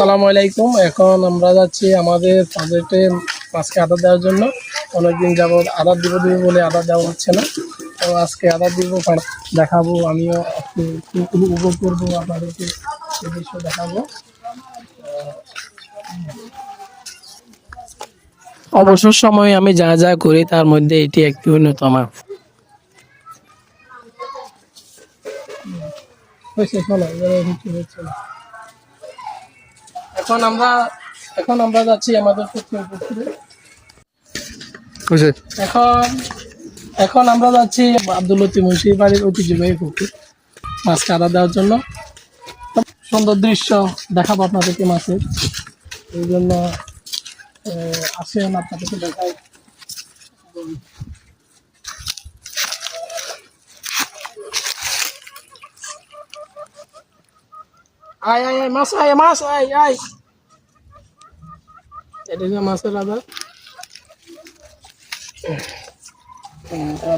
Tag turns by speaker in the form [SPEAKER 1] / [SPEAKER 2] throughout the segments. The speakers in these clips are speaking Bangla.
[SPEAKER 1] আসসালামু আলাইকুম। এখন আমরা যাচ্ছি আমাদের প্রজেক্টে মাছকে আদার দেওয়ার জন্য। অনেকদিন যাবৎ আদার দিব বলে আদার দেওয়া হচ্ছে না। তো আজকে আদার দিব, দেখাবো, আমিও একটু উপভোগ করবো, আপনাদেরকে এই দৃশ্য দেখাবো। অবসর সময়ে আমি যা যা করি তার মধ্যে এটি একটি অন্যতম। এখন আমরা যাচ্ছি আমাদের পুকুরে। এখন আমরা যাচ্ছি আব্দুল লতিফ মুন্সির বাড়ির ঐতিহ্যবাহী পুকুর, মাছকে আদা দেওয়ার জন্য। সুন্দর দৃশ্য দেখাবো আপনাদেরকে মাছের, এই জন্য আসেন আপনাদেরকে দেখাই। আয় আয় আয় মাছ, আয় মাছ, আয় আয়। এটা যে মাছের আদা,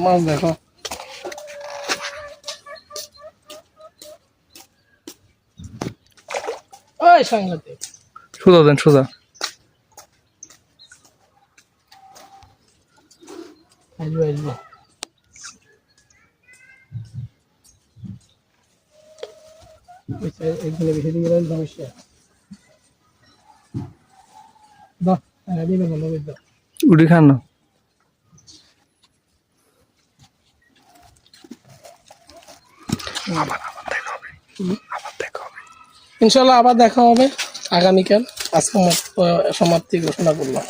[SPEAKER 1] মাছ দেখো। ওই সাংঘাতিক,
[SPEAKER 2] সোজা দেন, সোজা।
[SPEAKER 1] আসবে আসবে। এখানে বেশি দিন গেলে সমস্যা।
[SPEAKER 2] উঠি খান না।
[SPEAKER 1] ইনশাল্লাহ আবার দেখা হবে আগামীকাল। আজকে সমাপ্তি ঘোষণা করলাম।